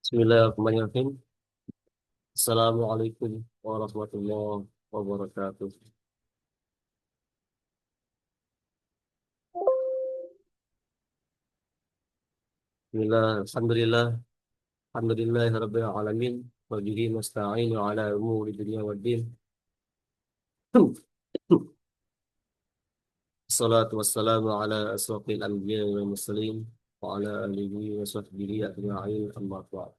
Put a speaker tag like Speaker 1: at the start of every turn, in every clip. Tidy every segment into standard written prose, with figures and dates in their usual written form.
Speaker 1: Bismillahirrahmanirrahim. Assalamualaikum warahmatullahi wabarakatuh. Bismillah, alhamdulillah, alhamdulillahirabbil alamin. Wa bihi nasta'inu ala umuri dunya waddin. Assalatu wassalamu ala asrafil anbiya wal mursalin wa ala alihi wa sahbihi ajma'in amma ba'd.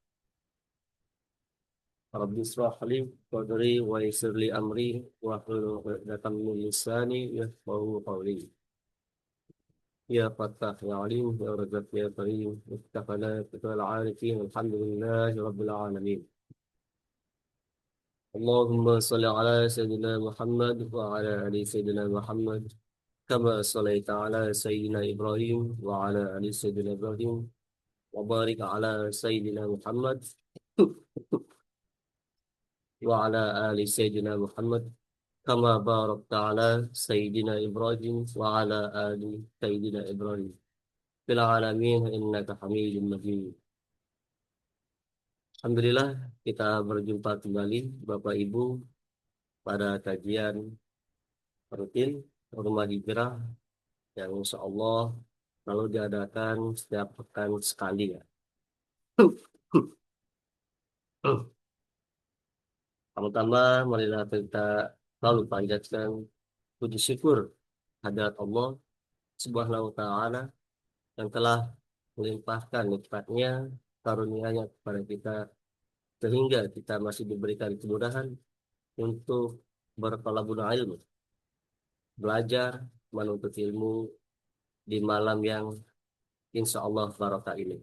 Speaker 1: Rabbi israh li sadri wa yassir li amri wa hlul 'uqdatam min lisani yafqahu qawli. يا فتاح يا عليم يا رزاق يا كريم اتقنا اتقى العارفين الحمد لله رب العالمين. اللهم صل على سيدنا محمد وعلى ال سيدنا محمد كما صليت على سيدنا ابراهيم وعلى ال سيدنا ابراهيم وبارك على سيدنا محمد وعلى ال سيدنا محمد كما باركت على سيدنا ابراهيم وعلى ال سيدنا ابراهيم في العالمين انك حميد مجيد. Alhamdulillah kita berjumpa kembali Bapak Ibu pada kajian rutin Rumah Hijrah yang insya Allah selalu diadakan setiap pekan sekali ya. Pertama, marilah kita selalu panjatkan puji syukur hadirat Allah Subhanahu wa Ta'ala yang telah melimpahkan nikmatnya, karunia-Nya kepada kita sehingga kita masih diberikan kemudahan untuk bertolabul ilmu, belajar, menuntut ilmu di malam yang insya Allah barokah ini.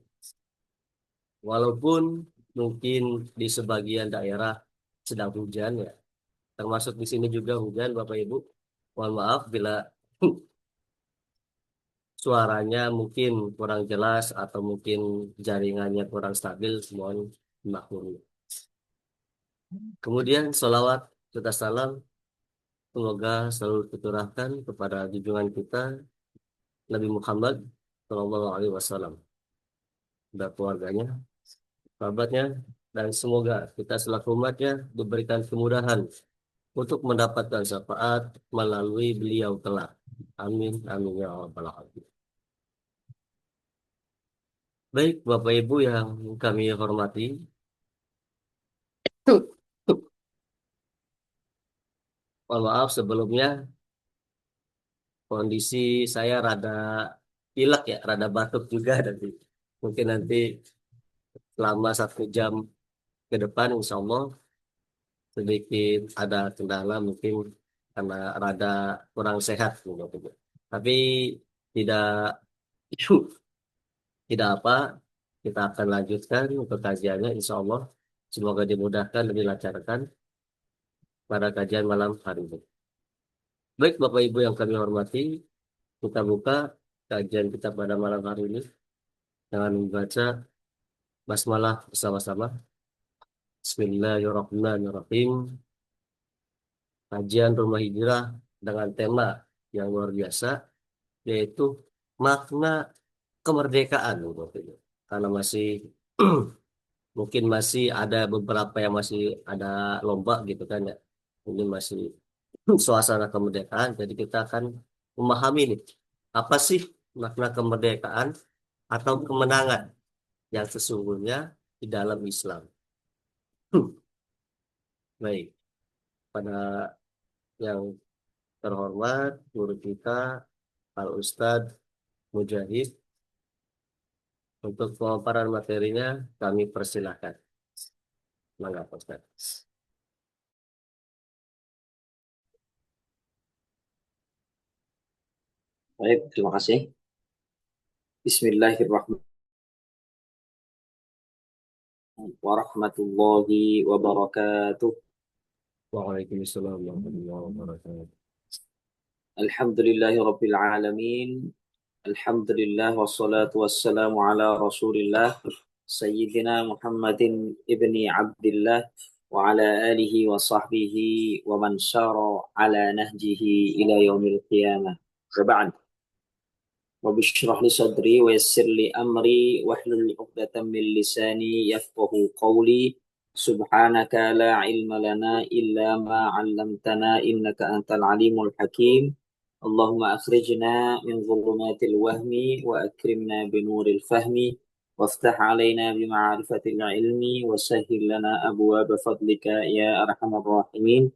Speaker 1: Walaupun mungkin di sebagian daerah sedang hujan ya, termasuk di sini juga hujan Bapak Ibu. Mohon maaf bila suaranya mungkin kurang jelas atau mungkin jaringannya kurang stabil, mohon dimaklumi. Kemudian sholawat serta salam semoga selalu tercurahkan kepada junjungan kita Nabi Muhammad Shallallahu Alaihi Wasallam dan keluarganya, sahabatnya, dan semoga kita selaku umatnya diberikan kemudahan untuk mendapatkan syafaat melalui beliau kelak. Amin, amin ya rabbal alamin. Baik, Bapak Ibu yang kami hormati, mohon maaf sebelumnya kondisi saya rada pilek ya, rada batuk juga nanti. Mungkin nanti selama 1 jam ke depan, insya Allah sedikit ada kendala mungkin karena rada kurang sehat gitu. Tapi tidak tidak apa, kita akan lanjutkan untuk kajiannya insya Allah. Semoga dimudahkan dan dilancarkan pada kajian malam hari ini. Baik Bapak Ibu yang kami hormati, kita buka kajian kita pada malam hari ini dengan membaca basmalah bersama-sama. Bismillahirrahmanirrahim. Kajian Rumah Hijrah dengan tema yang luar biasa, yaitu makna kemerdekaan. Karena masih mungkin masih ada beberapa yang masih ada lomba gitu kan ya. Ini masih suasana kemerdekaan, jadi kita akan memahami nih apa sih makna kemerdekaan atau kemenangan yang sesungguhnya di dalam Islam. Baik, pada yang terhormat guru kita Al Ustadz Mujahid, untuk pemaparan materinya kami persilahkan. Mangga Pak Ustadz.
Speaker 2: Baik, terima kasih. Bismillahirrahmanirrahim. Warahmatullahi wabarakatuh.
Speaker 1: Waalaikumsalam warahmatullahi wabarakatuh.
Speaker 2: Alhamdulillahi rabbil alamin. Alhamdulillah wassalatu wassalamu ala Rasulillah Sayyidina Muhammadin ibni Abdillah wa ala alihi wa sahbihi wa man syara ala nahjihi ila yaumil qiyamah. Wa ba'd. Rabbi shrah li sadri wa yassir li amri wahlul 'uqdatam min lisani yafqahu qawli. Subhanaka la ilma lana illa ma 'allamtana innaka antal alimul hakim. Allahumma akhrijna min dhulumatil wahmi wa akrimna binuril fahmi وافتح علينا بمعرفة العلم وسهل لنا أبواب فضلك يا أرحم الراحمين.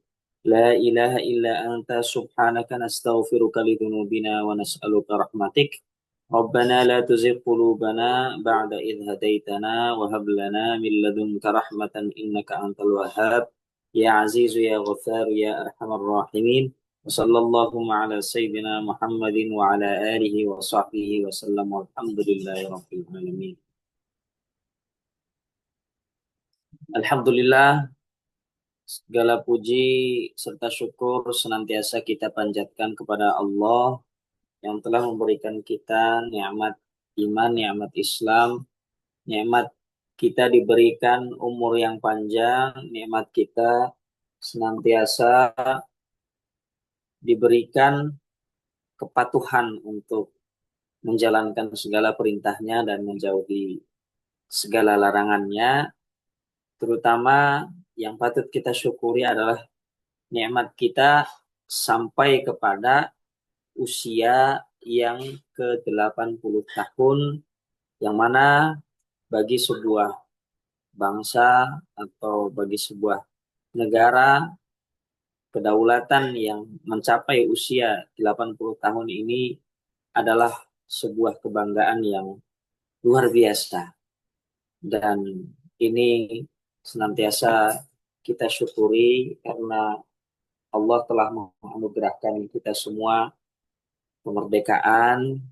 Speaker 2: لا إله إلا أنت سبحانك نستغفرك لذنوبنا ونسألك رحمتك. ربنا لا تزغ قلوبنا بعد إذ هديتنا وهب لنا من لدنك رحمة إنك أنت الوهاب. يا عزيز يا غفار يا أرحم الراحمين. وصلى اللهم على سيدنا محمد وعلى آله وصحبه وسلم والحمد لله رب العالمين. Alhamdulillah, segala puji serta syukur senantiasa kita panjatkan kepada Allah yang telah memberikan kita nikmat iman, nikmat Islam, nikmat kita diberikan umur yang panjang, nikmat kita senantiasa diberikan kepatuhan untuk menjalankan segala perintahnya dan menjauhi segala larangannya. Terutama yang patut kita syukuri adalah nikmat kita sampai kepada usia yang ke-80 tahun, yang mana bagi sebuah bangsa atau bagi sebuah negara, kedaulatan yang mencapai usia 80 tahun ini adalah sebuah kebanggaan yang luar biasa. Dan ini senantiasa kita syukuri karena Allah telah menganugerahkan kita semua kemerdekaan,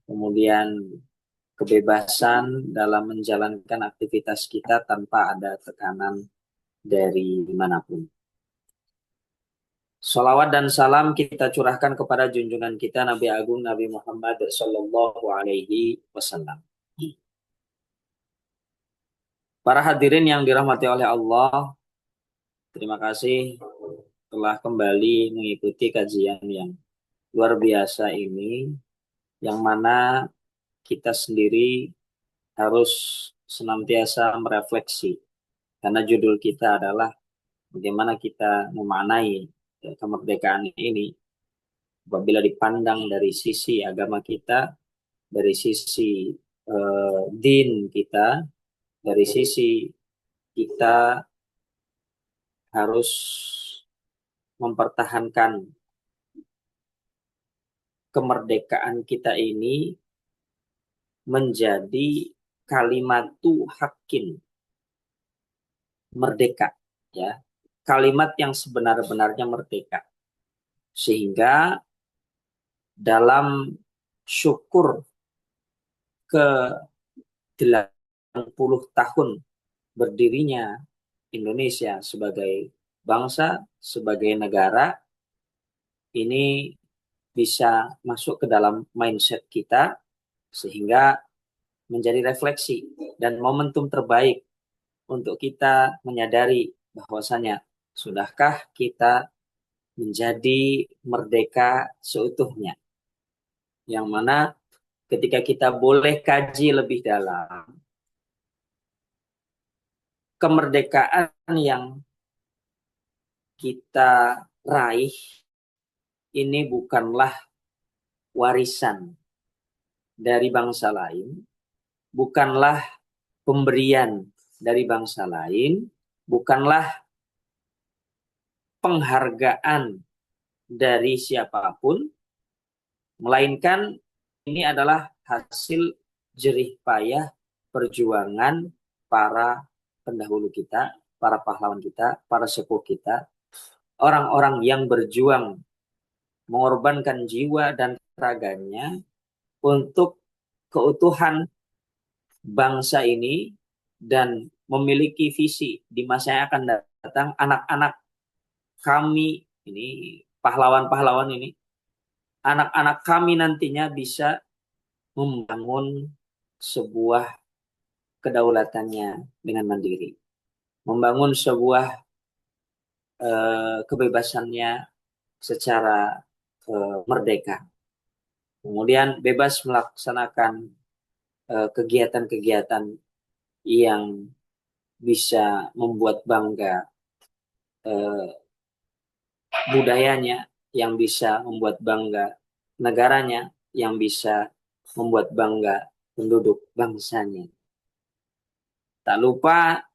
Speaker 2: kemudian kebebasan dalam menjalankan aktivitas kita tanpa ada tekanan dari manapun. Salawat dan salam kita curahkan kepada junjungan kita Nabi Agung Nabi Muhammad Sallallahu Alaihi Wasallam. Para hadirin yang dirahmati oleh Allah, terima kasih telah kembali mengikuti kajian yang luar biasa ini, yang mana kita sendiri harus senantiasa merefleksi. Karena judul kita adalah bagaimana kita memaknai kemerdekaan ini apabila dipandang dari sisi agama kita, dari sisi din kita, dari sisi kita harus mempertahankan kemerdekaan kita ini menjadi kalimatu hakin, merdeka, ya, kalimat yang sebenar-benarnya merdeka, sehingga dalam syukur ke 80 tahun berdirinya Indonesia sebagai bangsa, sebagai negara, ini bisa masuk ke dalam mindset kita sehingga menjadi refleksi dan momentum terbaik untuk kita menyadari bahwasanya sudahkah kita menjadi merdeka seutuhnya, yang mana ketika kita boleh kaji lebih dalam, kemerdekaan yang kita raih ini bukanlah warisan dari bangsa lain, bukanlah pemberian dari bangsa lain, bukanlah penghargaan dari siapapun, melainkan ini adalah hasil jerih payah perjuangan para pendahulu kita, para pahlawan kita, para sepuh kita, orang-orang yang berjuang mengorbankan jiwa dan raganya untuk keutuhan bangsa ini dan memiliki visi di masa yang akan datang. Anak-anak kami ini, pahlawan-pahlawan ini, anak-anak kami nantinya bisa membangun sebuah kedaulatannya dengan mandiri, membangun sebuah kebebasannya secara merdeka. Kemudian bebas melaksanakan kegiatan-kegiatan yang bisa membuat bangga eh, budayanya, yang bisa membuat bangga negaranya, yang bisa membuat bangga penduduk bangsanya. Tak lupa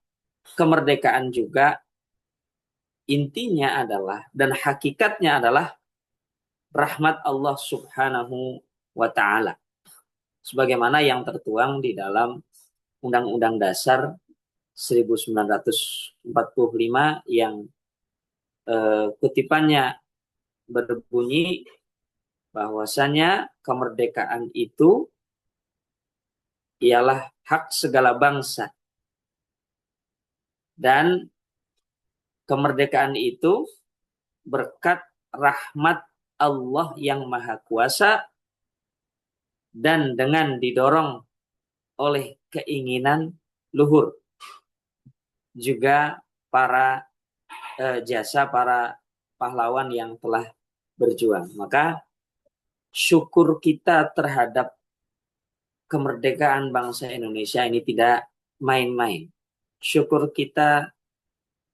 Speaker 2: kemerdekaan juga intinya adalah dan hakikatnya adalah rahmat Allah Subhanahu wa taala. Sebagaimana yang tertuang di dalam Undang-Undang Dasar 1945 yang kutipannya berbunyi bahwasanya kemerdekaan itu ialah hak segala bangsa dan kemerdekaan itu berkat rahmat Allah yang Maha Kuasa dan dengan didorong oleh keinginan luhur juga para jasa para pahlawan yang telah berjuang. Maka syukur kita terhadap kemerdekaan bangsa Indonesia ini tidak main-main. Syukur kita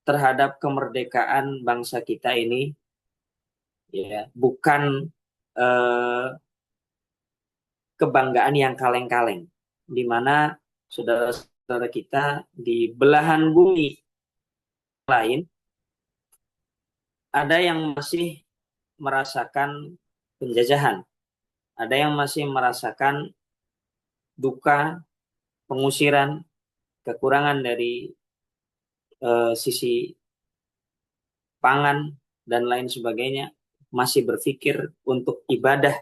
Speaker 2: terhadap kemerdekaan bangsa kita ini ya bukan eh, kebanggaan yang kaleng-kaleng, di mana saudara-saudara kita di belahan bumi lain ada yang masih merasakan penjajahan, ada yang masih merasakan duka, pengusiran, kekurangan dari sisi pangan dan lain sebagainya, masih berpikir untuk ibadah,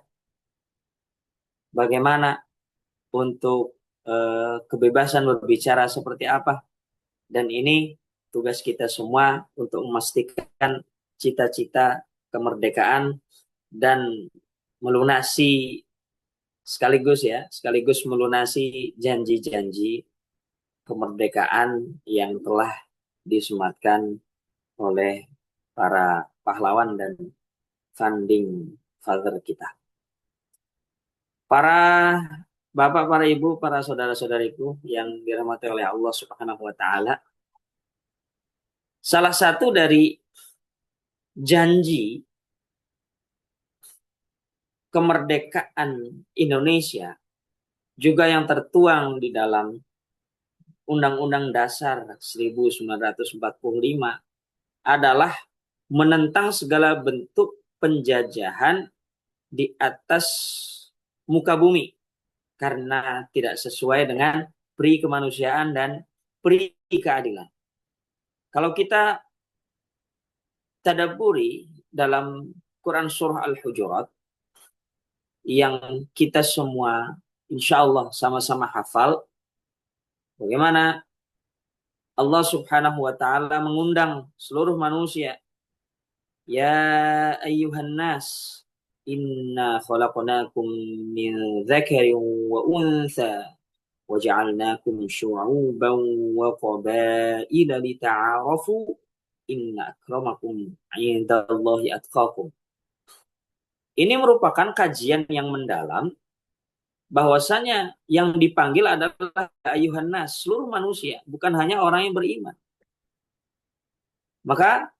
Speaker 2: bagaimana untuk kebebasan berbicara seperti apa. Dan ini tugas kita semua untuk memastikan cita-cita kemerdekaan dan melunasi sekaligus melunasi janji-janji kemerdekaan yang telah disematkan oleh para pahlawan dan founding father kita. Para bapak, para ibu, para saudara-saudariku yang dirahmati oleh Allah Subhanahu wa taala, salah satu dari janji kemerdekaan Indonesia juga yang tertuang di dalam Undang-Undang Dasar 1945 adalah menentang segala bentuk penjajahan di atas muka bumi karena tidak sesuai dengan pri kemanusiaan dan pri keadilan. Kalau kita tadabburi dalam Quran Surah Al-Hujurat yang kita semua insya Allah sama-sama hafal, bagaimana Allah Subhanahu wa Ta'ala mengundang seluruh manusia, ya ayyuhan nas, inna khalaqnakum min dzakarin wa untha waja'alnakum syu'uban wa qabaila lita'arafu inna akramakum 'indallahi atqakum. Ini merupakan kajian yang mendalam bahwasanya yang dipanggil adalah ayuhan nas, seluruh manusia, bukan hanya orang yang beriman. Maka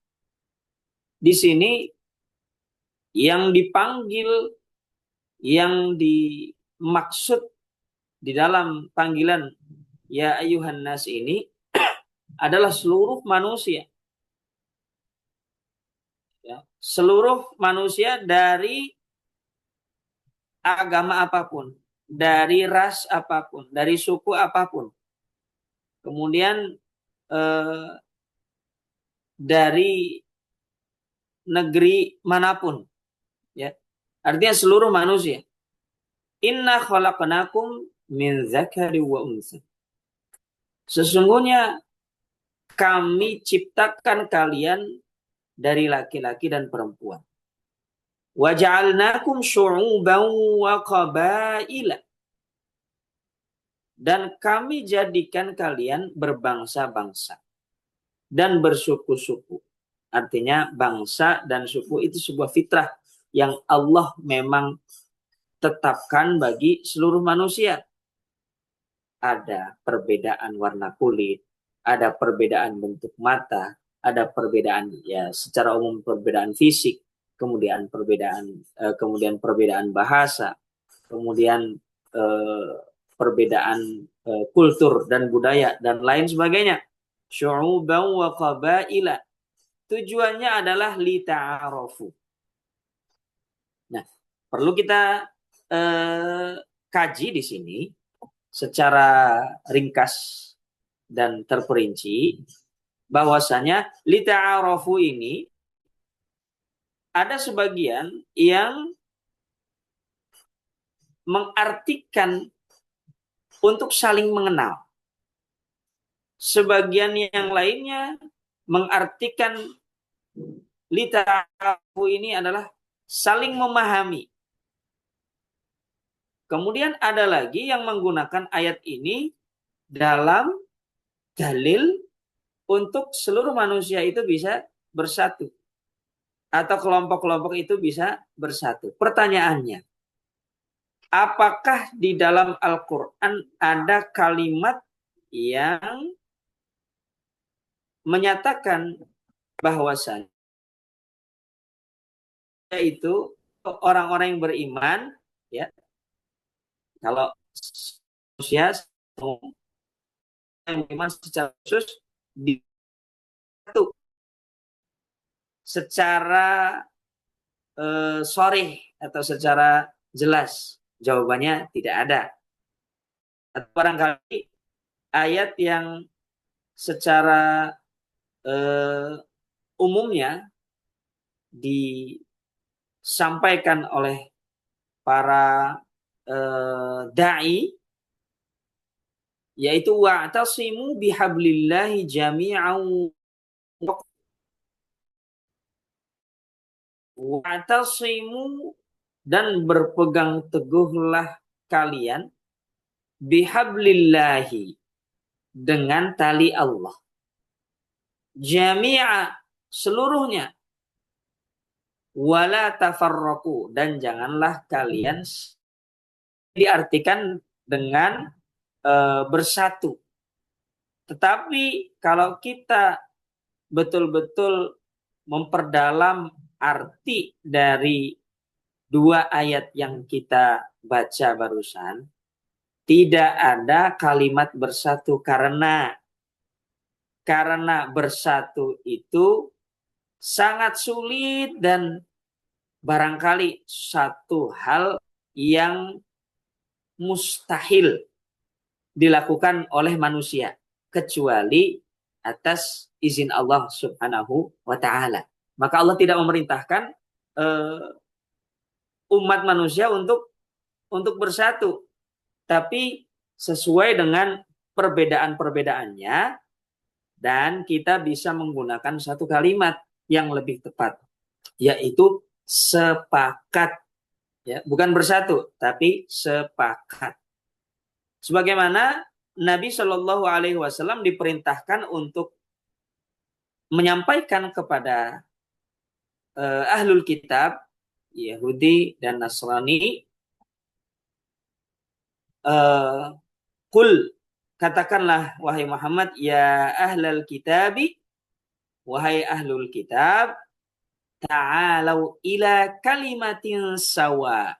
Speaker 2: di sini yang dipanggil, yang dimaksud di dalam panggilan ya ayuhan nas ini adalah seluruh manusia. Ya, seluruh manusia dari agama apapun, dari ras apapun, dari suku apapun. Kemudian dari negeri manapun, ya. Artinya seluruh manusia. Inna khalaqnakum min dzakari wa unsa. Sesungguhnya kami ciptakan kalian dari laki-laki dan perempuan. Wa ja'alnakum syu'uban wa qabaila. Dan kami jadikan kalian berbangsa-bangsa dan bersuku-suku. Artinya bangsa dan suku itu sebuah fitrah yang Allah memang tetapkan bagi seluruh manusia. Ada perbedaan warna kulit, ada perbedaan bentuk mata, ada perbedaan ya secara umum perbedaan fisik, kemudian perbedaan bahasa, kemudian eh, perbedaan kultur dan budaya dan lain sebagainya. Syu'uban wa qabaila. Tujuannya adalah lita'arafu. Nah, perlu kita kaji di sini secara ringkas dan terperinci bahwasanya lita'arafu ini ada sebagian yang mengartikan untuk saling mengenal. Sebagian yang lainnya mengartikan lita'arafu ini adalah saling memahami. Kemudian ada lagi yang menggunakan ayat ini dalam dalil untuk seluruh manusia itu bisa bersatu. Atau kelompok-kelompok itu bisa bersatu. Pertanyaannya, apakah di dalam Al-Quran ada kalimat yang menyatakan bahwasannya itu orang-orang yang beriman, ya, kalau manusia yang beriman secara khusus di satu secara sorih atau secara jelas? Jawabannya tidak ada. Atau barangkali ayat yang secara umumnya disampaikan oleh para da'i, yaitu wa'tasimu bihablillahi jami'an wa'tasimu, dan berpegang teguhlah kalian bihablillahi, dengan tali Allah, jami'a, seluruhnya, wala tafarraqu, dan janganlah kalian, diartikan dengan bersatu. Tetapi kalau kita betul-betul memperdalam arti dari dua ayat yang kita baca barusan, tidak ada kalimat bersatu karena bersatu itu sangat sulit dan barangkali satu hal yang mustahil dilakukan oleh manusia kecuali atas izin Allah Subhanahu wa taala. Maka Allah tidak memerintahkan umat manusia untuk bersatu, tapi sesuai dengan perbedaan-perbedaannya, dan kita bisa menggunakan satu kalimat yang lebih tepat, yaitu sepakat. Ya, bukan bersatu, tapi sepakat. Sebagaimana Nabi Shallallahu Alaihi Wasallam diperintahkan untuk menyampaikan kepada ahlul kitab, Yahudi dan Nasrani, Qul, katakanlah wahai Muhammad, ya ahlal kitabi, wahai ahlul kitab, ta'alau ila kalimatin sawa.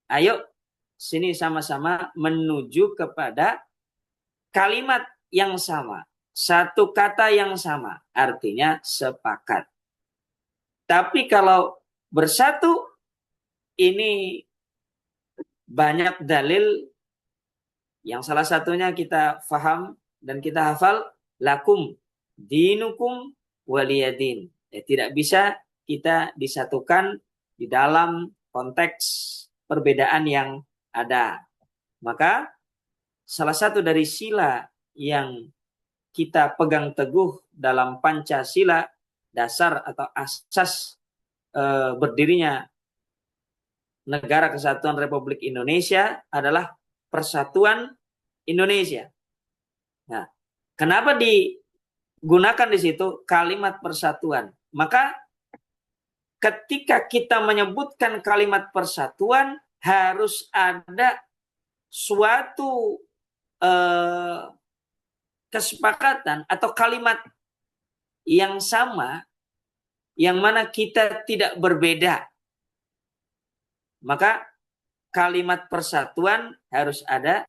Speaker 2: Ayo sini sama-sama menuju kepada kalimat yang sama, satu kata yang sama, artinya sepakat. Tapi kalau bersatu, ini banyak dalil yang salah satunya kita faham dan kita hafal, lakum dinukum waliyadin. Ya, tidak bisa kita disatukan di dalam konteks perbedaan yang ada. Maka salah satu dari sila yang kita pegang teguh dalam Pancasila, dasar atau asas berdirinya Negara Kesatuan Republik Indonesia, adalah Persatuan Indonesia. Nah, kenapa digunakan di situ kalimat persatuan? Maka ketika kita menyebutkan kalimat persatuan, harus ada suatu eh, kesepakatan atau kalimat yang sama, yang mana kita tidak berbeda. Maka kalimat persatuan harus ada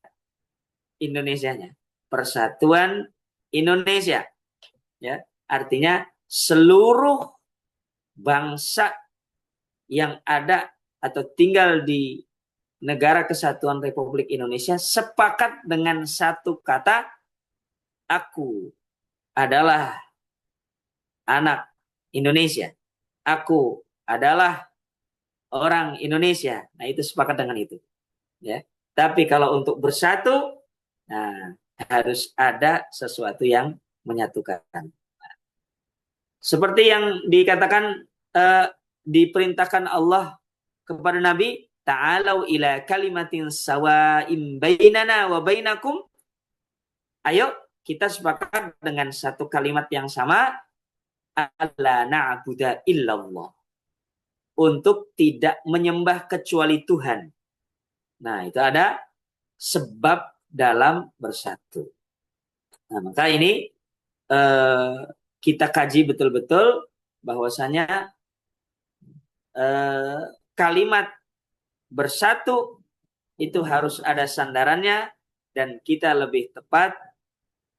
Speaker 2: Indonesianya. Persatuan Indonesia. Ya, artinya seluruh bangsa yang ada atau tinggal di Negara Kesatuan Republik Indonesia sepakat dengan satu kata, aku adalah anak Indonesia. Aku adalah orang Indonesia. Nah, itu sepakat dengan itu. Ya. Tapi kalau untuk bersatu, nah, harus ada sesuatu yang menyatukan. Seperti yang dikatakan diperintahkan Allah kepada Nabi, ta'alau ila kalimatin sawa'im bainana wa bainakum. Ayo kita sepakat dengan satu kalimat yang sama, alla na'budu illallah. Untuk tidak menyembah kecuali Tuhan. Nah, itu ada sebab dalam bersatu. Nah, maka ini kita kaji betul-betul bahwasanya kalimat bersatu itu harus ada sandarannya, dan kita lebih tepat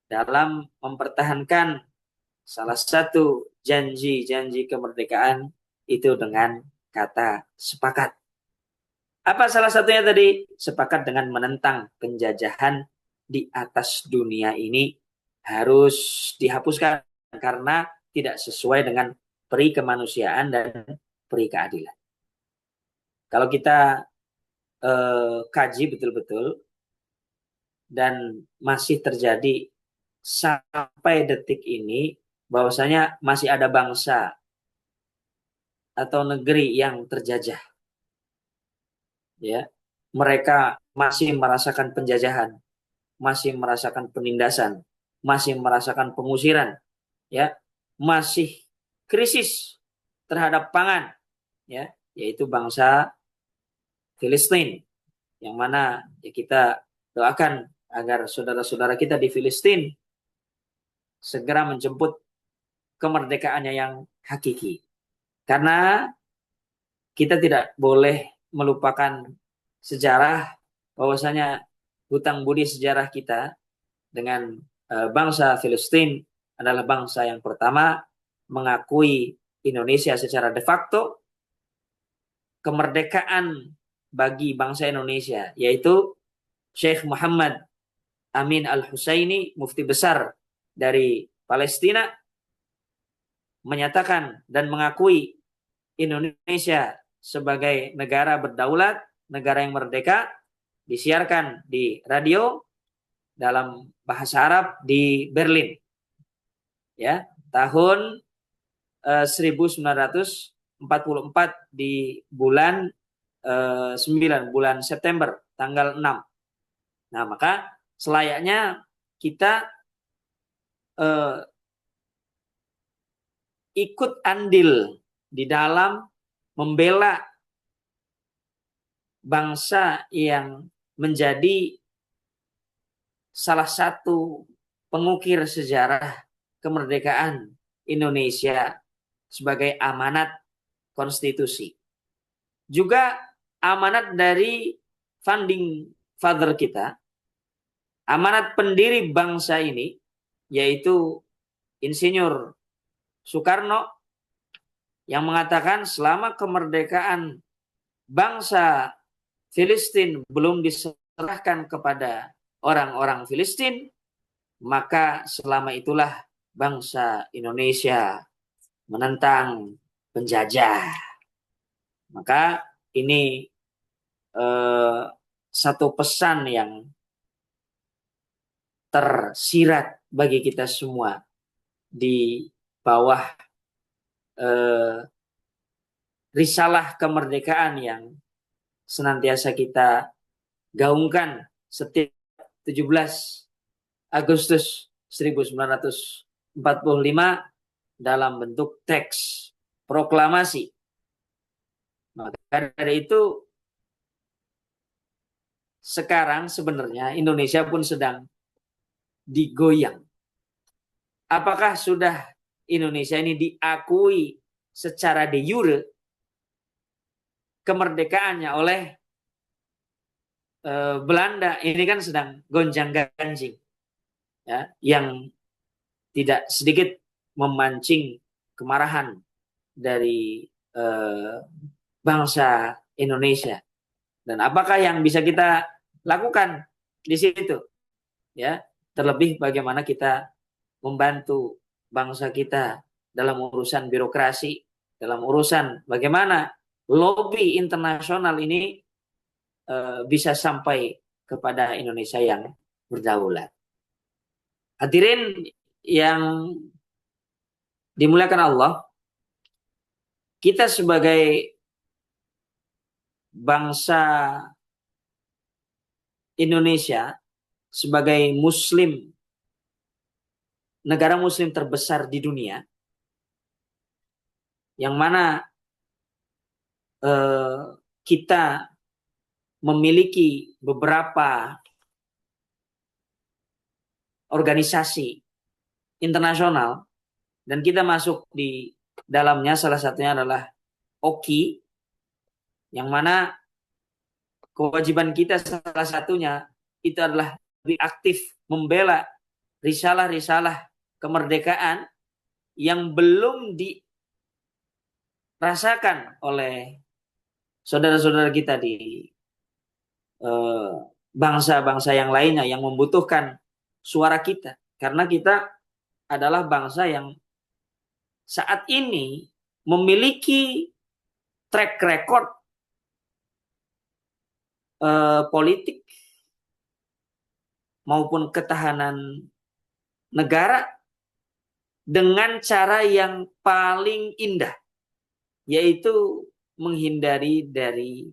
Speaker 2: dalam mempertahankan salah satu janji-janji kemerdekaan itu dengan kata sepakat. Apa salah satunya tadi? Sepakat dengan menentang penjajahan di atas dunia ini harus dihapuskan karena tidak sesuai dengan peri kemanusiaan dan peri keadilan. Kalau kita kaji betul-betul dan masih terjadi sampai detik ini bahwasanya masih ada bangsa atau negeri yang terjajah, ya, mereka masih merasakan penjajahan, masih merasakan penindasan, masih merasakan pengusiran, ya, masih krisis terhadap pangan, ya, yaitu bangsa Filistin, yang mana ya kita doakan agar saudara-saudara kita di Filistin segera menjemput kemerdekaannya yang hakiki. Karena kita tidak boleh melupakan sejarah, bahwasanya hutang budi sejarah kita dengan bangsa Filistin adalah bangsa yang pertama mengakui Indonesia secara de facto. Kemerdekaan bagi bangsa Indonesia, yaitu Syekh Muhammad Amin Al-Husaini, mufti besar dari Palestina, menyatakan dan mengakui Indonesia sebagai negara berdaulat, negara yang merdeka, disiarkan di radio dalam bahasa Arab di Berlin. Ya, tahun 1944 di bulan 9, bulan September, tanggal 6. Nah, maka selayaknya kita ikut andil di dalam membela bangsa yang menjadi salah satu pengukir sejarah kemerdekaan Indonesia sebagai amanat konstitusi. Juga amanat dari founding father kita, amanat pendiri bangsa ini, yaitu Insinyur Soekarno, yang mengatakan selama kemerdekaan bangsa Filistin belum diserahkan kepada orang-orang Filistin, maka selama itulah bangsa Indonesia menentang penjajah. Maka ini satu pesan yang tersirat bagi kita semua di bawah risalah kemerdekaan yang senantiasa kita gaungkan setiap 17 Agustus 1945 dalam bentuk teks proklamasi. Maka dari itu sekarang sebenarnya Indonesia pun sedang digoyang. Apakah sudah Indonesia ini diakui secara de jure kemerdekaannya oleh Belanda? Ini kan sedang gonjang-ganjing, ya, yang tidak sedikit memancing kemarahan dari bangsa Indonesia. Dan apakah yang bisa kita lakukan di situ? Ya, terlebih bagaimana kita membantu bangsa kita dalam urusan birokrasi, dalam urusan bagaimana lobby internasional ini bisa sampai kepada Indonesia yang berdaulat. Hadirin yang dimuliakan Allah, kita sebagai bangsa Indonesia, sebagai muslim, negara muslim terbesar di dunia, yang mana kita memiliki beberapa organisasi internasional, dan kita masuk di dalamnya, salah satunya adalah OKI, yang mana kewajiban kita salah satunya itu adalah lebih aktif membela risalah-risalah kemerdekaan yang belum dirasakan oleh saudara-saudara kita di bangsa-bangsa yang lainnya yang membutuhkan suara kita. Karena kita adalah bangsa yang saat ini memiliki track record politik maupun ketahanan negara dengan cara yang paling indah, yaitu menghindari dari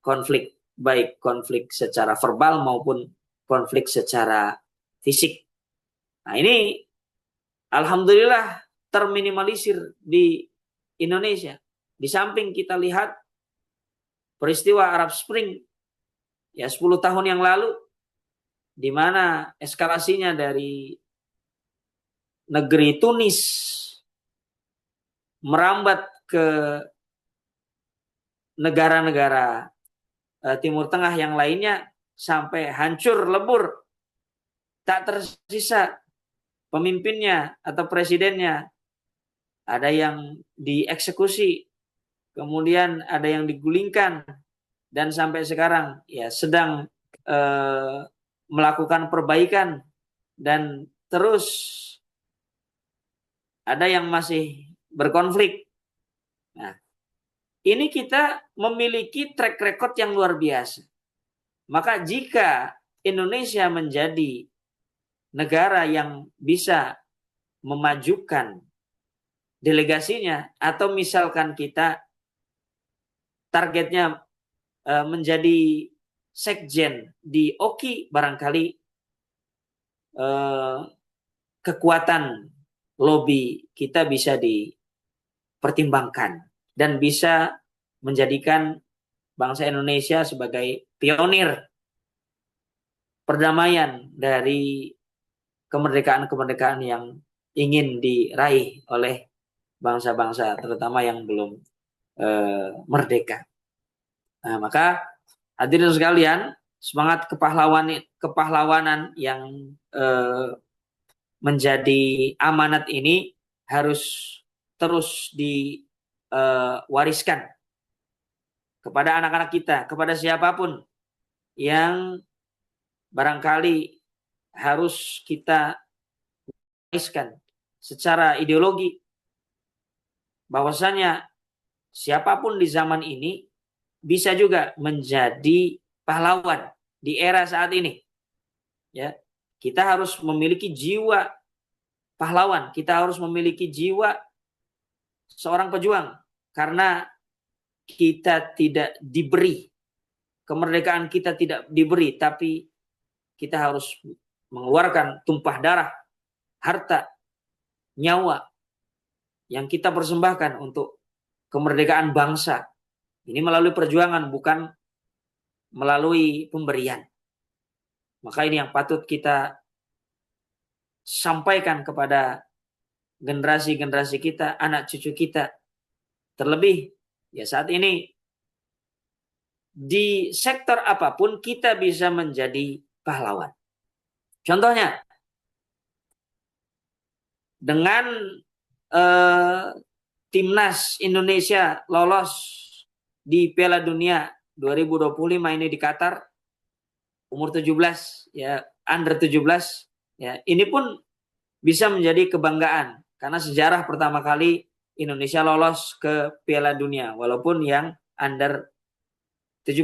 Speaker 2: konflik, baik konflik secara verbal maupun konflik secara fisik. Nah, ini alhamdulillah terminimalisir di Indonesia. Di samping kita lihat peristiwa Arab Spring ya 10 tahun yang lalu, di mana eskalasinya dari negeri Tunis merambat ke negara-negara Timur Tengah yang lainnya sampai hancur lebur, tak tersisa pemimpinnya atau presidennya. Ada yang dieksekusi, kemudian ada yang digulingkan, dan sampai sekarang ya sedang melakukan perbaikan, dan terus ada yang masih berkonflik. Nah, ini kita memiliki track record yang luar biasa. Maka jika Indonesia menjadi negara yang bisa memajukan delegasinya, atau misalkan kita targetnya menjadi sekjen di OKI, barangkali kekuatan lobby kita bisa dipertimbangkan dan bisa menjadikan bangsa Indonesia sebagai pionir perdamaian dari kemerdekaan-kemerdekaan yang ingin diraih oleh bangsa-bangsa, terutama yang belum merdeka. Nah, maka hadirin sekalian, semangat kepahlawanan yang menjadi amanat ini harus terus diwariskan kepada anak-anak kita, kepada siapapun yang barangkali harus kita wariskan secara ideologi, bahwasanya siapapun di zaman ini bisa juga menjadi pahlawan di era saat ini. Ya, kita harus memiliki jiwa pahlawan, kita harus memiliki jiwa seorang pejuang, karena kita tidak diberi kemerdekaan, kita tidak diberi, tapi kita harus mengeluarkan tumpah darah, harta, nyawa yang kita persembahkan untuk kemerdekaan bangsa. Ini melalui perjuangan, bukan melalui pemberian. Maka ini yang patut kita sampaikan kepada generasi-generasi kita, anak cucu kita. Terlebih ya saat ini di sektor apapun kita bisa menjadi pahlawan. Contohnya dengan eh, timnas Indonesia lolos di Piala Dunia 2025 ini di Qatar, umur 17 ya, under 17 ya, ini pun bisa menjadi kebanggaan karena sejarah pertama kali Indonesia lolos ke Piala Dunia walaupun yang under 17.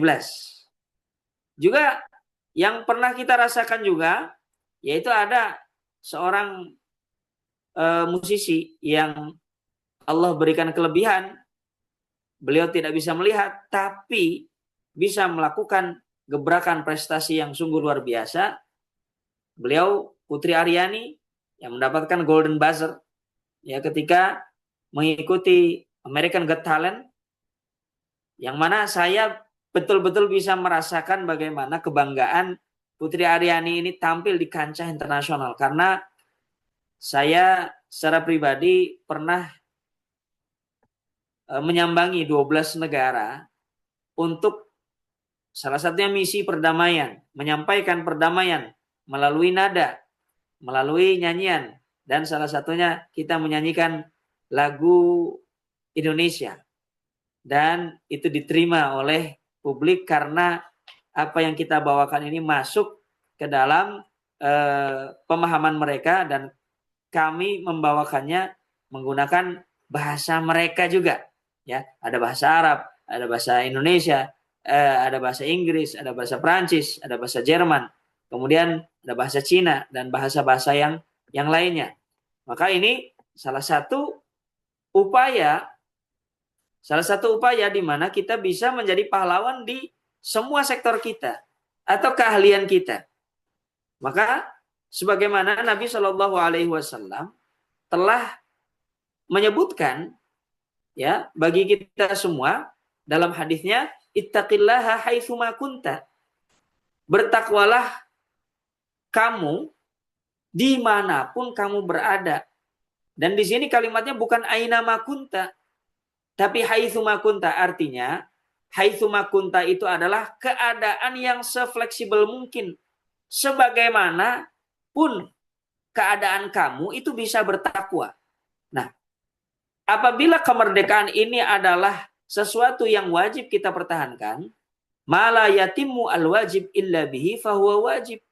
Speaker 2: Juga yang pernah kita rasakan juga yaitu ada seorang musisi yang Allah berikan kelebihan, beliau tidak bisa melihat tapi bisa melakukan gebrakan prestasi yang sungguh luar biasa. Beliau Putri Aryani yang mendapatkan Golden Buzzer ya ketika mengikuti American Got Talent, yang mana saya betul-betul bisa merasakan bagaimana kebanggaan Putri Aryani ini tampil di kancah internasional karena saya secara pribadi pernah menyambangi 12 negara untuk salah satunya misi perdamaian, menyampaikan perdamaian melalui nada, melalui nyanyian, dan salah satunya kita menyanyikan lagu Indonesia. Dan itu diterima oleh publik karena apa yang kita bawakan ini masuk ke dalam pemahaman mereka dan kami membawakannya menggunakan bahasa mereka juga. Ya, ada bahasa Arab, ada bahasa Indonesia, ada bahasa Inggris, ada bahasa Prancis, ada bahasa Jerman, kemudian ada bahasa Cina dan bahasa-bahasa yang lainnya. Maka ini salah satu upaya di mana kita bisa menjadi pahlawan di semua sektor kita atau keahlian kita. Maka sebagaimana Nabi Shallallahu Alaihi Wasallam telah menyebutkan ya bagi kita semua dalam hadisnya, ittaqillaha haitsu ma kunta. Bertakwalah kamu dimanapun kamu berada. Dan di sini kalimatnya bukan aina ma kunta, tapi haitsu ma kunta, artinya haitsu ma kunta itu adalah keadaan yang sefleksibel mungkin. Sebagaimana pun keadaan kamu itu bisa bertakwa. Nah, apabila kemerdekaan ini adalah sesuatu yang wajib kita pertahankan, mala yatimmu al-wajib illa bihi fahuwa wajib.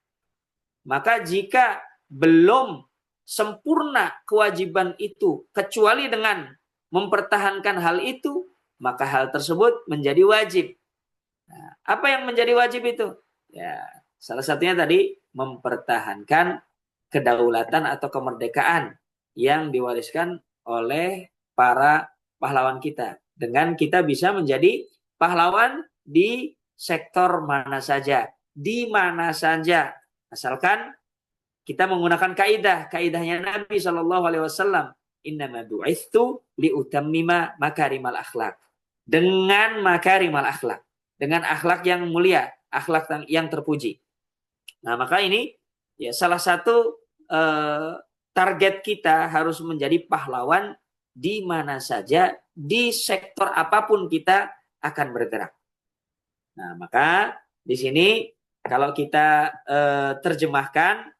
Speaker 2: Maka jika belum sempurna kewajiban itu kecuali dengan mempertahankan hal itu, maka hal tersebut menjadi wajib. Nah, apa yang menjadi wajib itu? Ya, salah satunya tadi mempertahankan kedaulatan atau kemerdekaan yang diwariskan oleh para pahlawan kita. Dengan kita bisa menjadi pahlawan di sektor mana saja, di mana saja, asalkan kita menggunakan kaidahnya Nabi Shallallahu Alaihi Wasallam, innama bu'ithu liutammima makarimal akhlak, dengan makarimal akhlak, dengan akhlak yang mulia, akhlak yang terpuji. Nah, maka ini ya salah satu target kita harus menjadi pahlawan di mana saja, di sektor apapun kita akan bergerak. Nah, maka di sini kalau kita terjemahkan,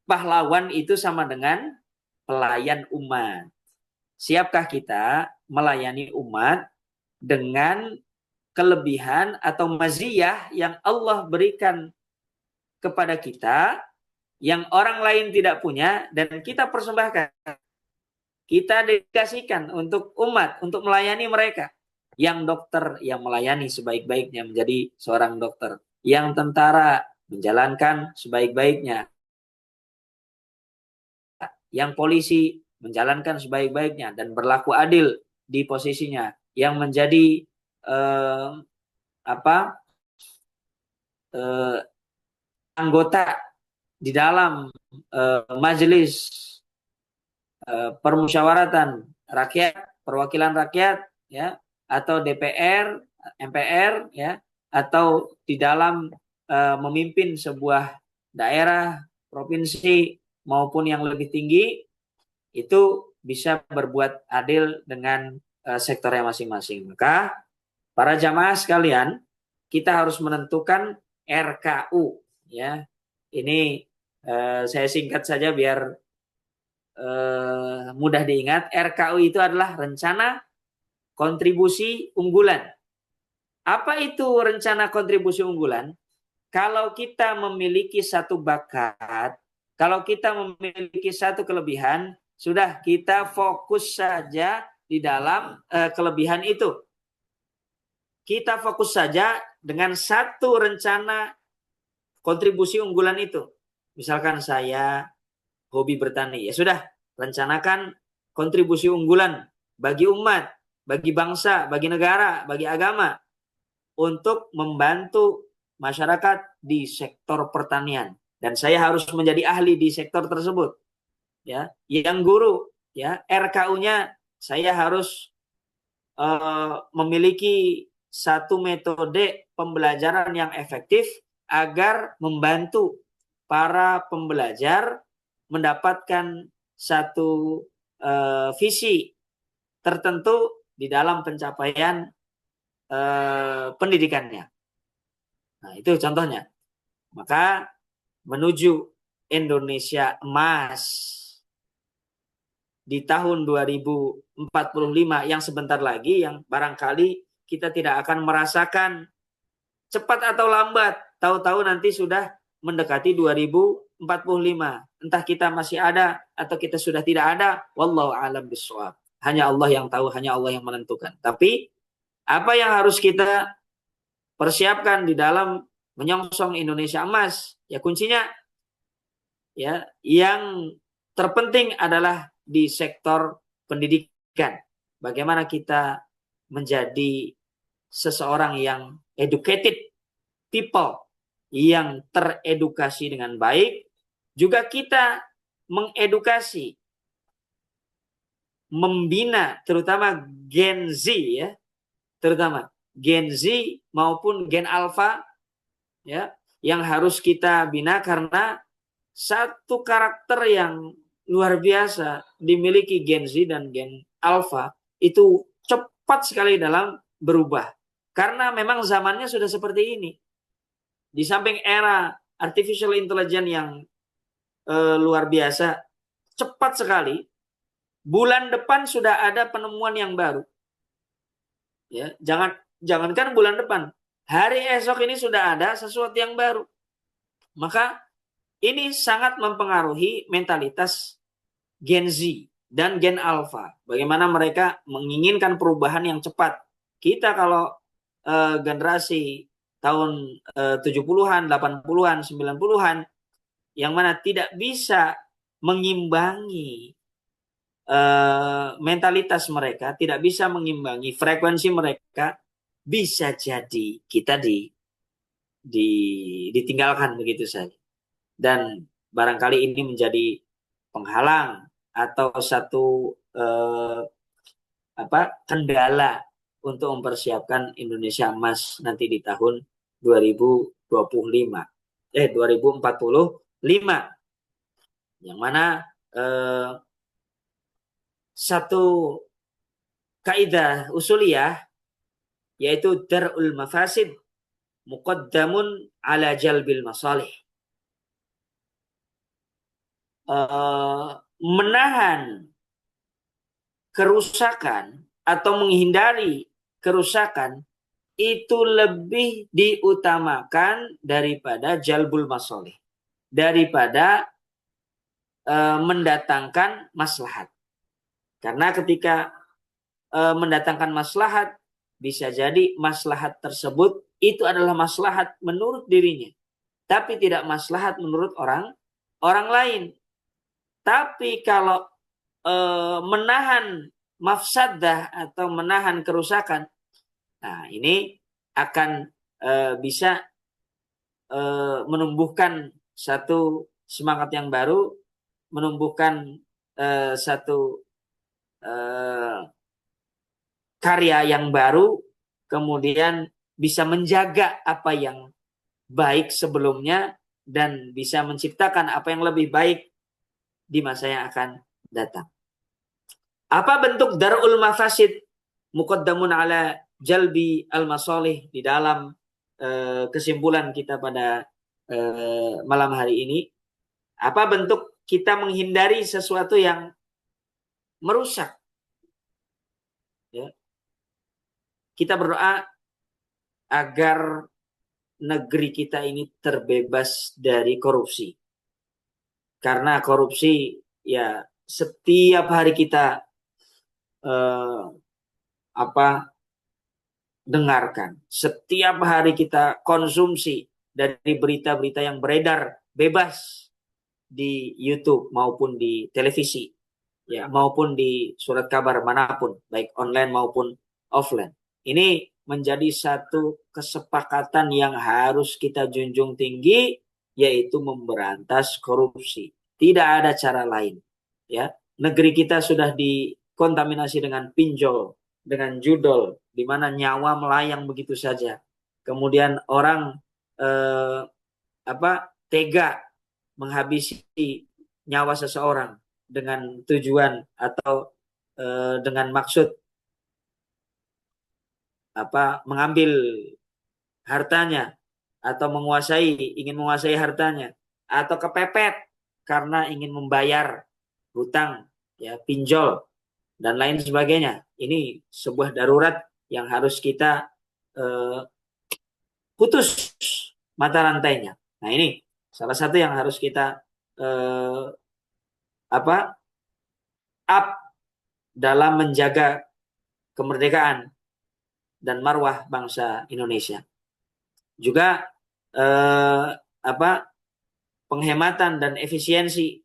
Speaker 2: pahlawan itu sama dengan pelayan umat. Siapkah kita melayani umat dengan kelebihan atau maziyah yang Allah berikan kepada kita, yang orang lain tidak punya, dan kita persembahkan. Kita dedikasikan untuk umat, untuk melayani mereka. Yang dokter yang melayani sebaik-baiknya menjadi seorang dokter. Yang tentara menjalankan sebaik-baiknya. Yang polisi menjalankan sebaik-baiknya dan berlaku adil di posisinya. Yang menjadi anggota di dalam majelis permusyawaratan rakyat, perwakilan rakyat, ya, atau DPR MPR ya, atau di dalam memimpin sebuah daerah, provinsi maupun yang lebih tinggi, itu bisa berbuat adil dengan sektornya masing-masing. Maka para jamaah sekalian, kita harus menentukan RKU ya. Ini saya singkat saja biar mudah diingat. RKU itu adalah rencana kontribusi unggulan. Apa itu rencana kontribusi unggulan? Kalau kita memiliki satu bakat, kalau kita memiliki satu kelebihan, sudah kita fokus saja di dalam kelebihan itu. Kita fokus saja dengan satu rencana kontribusi unggulan itu. Misalkan saya hobi bertani, ya sudah, rencanakan kontribusi unggulan bagi umat, bagi bangsa, bagi negara, bagi agama untuk membantu masyarakat di sektor pertanian. Dan saya harus menjadi ahli di sektor tersebut. Ya, yang guru, ya, RKU-nya saya harus memiliki satu metode pembelajaran yang efektif agar membantu para pembelajar mendapatkan satu visi tertentu di dalam pencapaian pendidikannya. Nah, itu contohnya. Maka menuju Indonesia emas di tahun 2045 yang sebentar lagi, yang barangkali kita tidak akan merasakan cepat atau lambat, tahu-tahu nanti sudah mendekati 2045. Entah kita masih ada atau kita sudah tidak ada, wallahu a'lam bishawab. Hanya Allah yang tahu, hanya Allah yang menentukan. Tapi apa yang harus kita persiapkan di dalam menyongsong Indonesia emas? Ya kuncinya ya yang terpenting adalah di sektor pendidikan. Bagaimana kita menjadi seseorang yang educated people, yang teredukasi dengan baik, juga kita mengedukasi, membina terutama Gen Z ya, terutama Gen Z maupun Gen Alpha ya, yang harus kita bina karena satu karakter yang luar biasa dimiliki Gen Z dan Gen Alpha itu cepat sekali dalam berubah. Karena memang zamannya sudah seperti ini. Di samping era artificial intelligence yang luar biasa, cepat sekali, bulan depan sudah ada penemuan yang baru. Ya, jangankan bulan depan, hari esok ini sudah ada sesuatu yang baru. Maka ini sangat mempengaruhi mentalitas Gen Z dan Gen Alpha. Bagaimana mereka menginginkan perubahan yang cepat. Kita kalau generasi tahun 70-an, 80-an, 90-an yang mana tidak bisa mengimbangi mentalitas mereka, tidak bisa mengimbangi frekuensi mereka, bisa jadi kita ditinggalkan begitu saja. Dan barangkali ini menjadi penghalang atau satu kendala untuk mempersiapkan Indonesia emas nanti di tahun 2025 2045, yang mana satu kaidah usuliyah yaitu dar'ul mafasid muqaddamun ala jalbil masalih. Menahan kerusakan atau menghindari kerusakan itu lebih diutamakan daripada jalbul masalih, daripada mendatangkan maslahat. Karena ketika mendatangkan maslahat, bisa jadi maslahat tersebut itu adalah maslahat menurut dirinya, tapi tidak maslahat menurut orang lain. Tapi kalau menahan mafsadah atau menahan kerusakan, nah ini akan bisa menumbuhkan satu semangat yang baru, menumbuhkan satu karya yang baru, kemudian bisa menjaga apa yang baik sebelumnya, dan bisa menciptakan apa yang lebih baik di masa yang akan datang. Apa bentuk darul mafasid muqaddamun ala jalbi al-masalih di dalam kesimpulan kita pada malam hari ini? Apa bentuk kita menghindari sesuatu yang merusak? Ya. Kita berdoa agar negeri kita ini terbebas dari korupsi. Karena korupsi ya setiap hari kita eh, apa dengarkan, setiap hari kita konsumsi dari berita-berita yang beredar bebas di YouTube maupun di televisi, ya maupun di surat kabar manapun, baik online maupun offline. Ini menjadi satu kesepakatan yang harus kita junjung tinggi, yaitu memberantas korupsi. Tidak ada cara lain. Ya, negeri kita sudah dikontaminasi dengan pinjol, dengan judol, di mana nyawa melayang begitu saja. Kemudian orang eh, tega menghabisi nyawa seseorang dengan tujuan atau dengan maksud mengambil hartanya, atau ingin menguasai hartanya, atau kepepet karena ingin membayar hutang, ya pinjol dan lain sebagainya. Ini sebuah darurat yang harus kita eh, putus mata rantainya. Nah, ini salah satu yang harus kita eh, apa up dalam menjaga kemerdekaan dan marwah bangsa Indonesia. Juga eh, apa penghematan dan efisiensi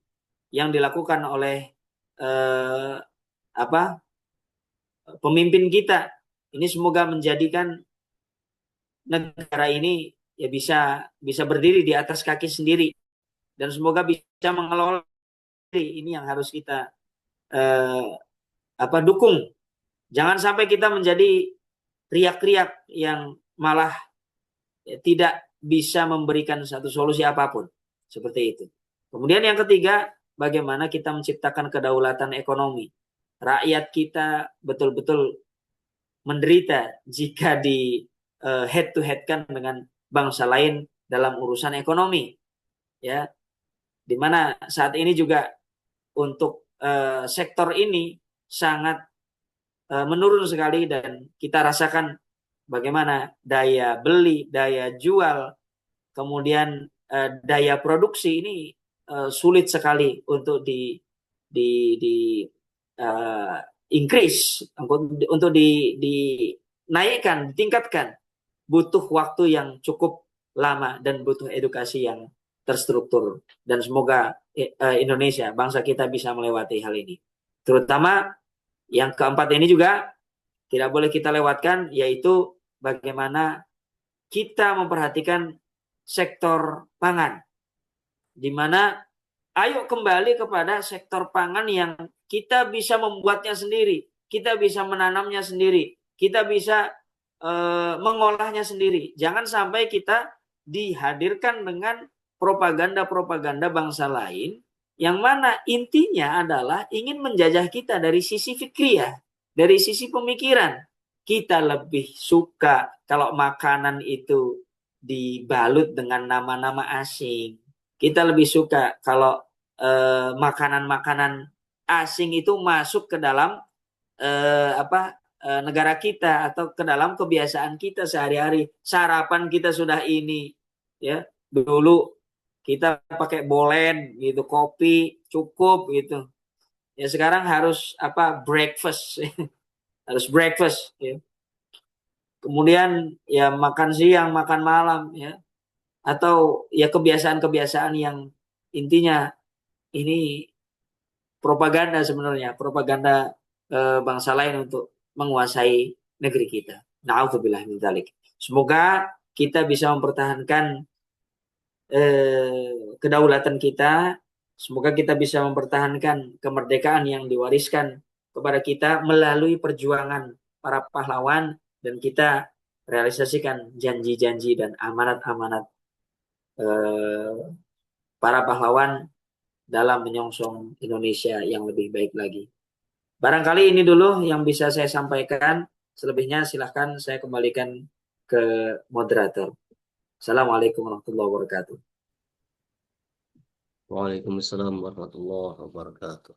Speaker 2: yang dilakukan oleh eh, apa pemimpin kita ini semoga menjadikan negara ini ya bisa bisa berdiri di atas kaki sendiri, dan semoga bisa mengelola ini yang harus kita eh, dukung. Jangan sampai kita menjadi riak-riak yang malah tidak bisa memberikan satu solusi apapun. Seperti itu. Kemudian yang ketiga, bagaimana kita menciptakan kedaulatan ekonomi. Rakyat kita betul-betul menderita jika di head to head kan dengan bangsa lain dalam urusan ekonomi. Ya, di mana saat ini juga untuk sektor ini sangat menurun sekali, dan kita rasakan bagaimana daya beli, daya jual, kemudian daya produksi ini sulit sekali untuk di uh, increase, untuk dinaikkan, ditingkatkan. Butuh waktu yang cukup lama dan butuh edukasi yang terstruktur, dan semoga Indonesia, bangsa kita bisa melewati hal ini. Terutama yang keempat ini juga tidak boleh kita lewatkan, yaitu bagaimana kita memperhatikan sektor pangan, di mana ayo kembali kepada sektor pangan yang kita bisa membuatnya sendiri, kita bisa menanamnya sendiri, kita bisa mengolahnya sendiri. Jangan sampai kita dihadirkan dengan propaganda-propaganda bangsa lain yang mana intinya adalah ingin menjajah kita dari sisi fikriyah, dari sisi pemikiran. Kita lebih suka kalau makanan itu dibalut dengan nama-nama asing. Kita lebih suka kalau makanan-makanan asing itu masuk ke dalam negara kita atau ke dalam kebiasaan kita sehari-hari. Sarapan kita sudah ini, ya. Dulu kita pakai bolen gitu, kopi cukup gitu. Ya sekarang harus breakfast, harus breakfast. Ya. Kemudian ya makan siang, makan malam, ya. Atau ya kebiasaan-kebiasaan yang intinya ini propaganda, sebenarnya propaganda bangsa lain untuk menguasai negeri kita. Na'udzubillah min dzalik. Semoga kita bisa mempertahankan kedaulatan kita. Semoga kita bisa mempertahankan kemerdekaan yang diwariskan kepada kita melalui perjuangan para pahlawan, dan kita realisasikan janji-janji dan amanat-amanat eh, para pahlawan dalam menyongsong Indonesia yang lebih baik lagi. Barangkali ini dulu yang bisa saya sampaikan. Selebihnya silahkan saya kembalikan ke moderator. Assalamualaikum warahmatullahi wabarakatuh.
Speaker 1: Waalaikumsalam warahmatullahi wabarakatuh.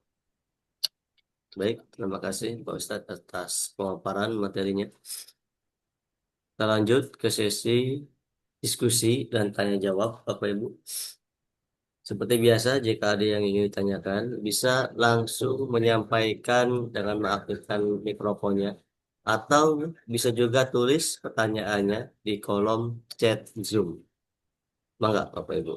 Speaker 1: Baik, terima kasih Pak Ustadz atas pemaparan materinya. Kita lanjut ke sesi diskusi dan tanya jawab, Bapak Ibu. Seperti biasa, jika ada yang ingin ditanyakan, bisa langsung menyampaikan dengan mengaktifkan mikrofonnya, atau bisa juga tulis pertanyaannya di kolom chat Zoom. Mangga, Bapak Ibu.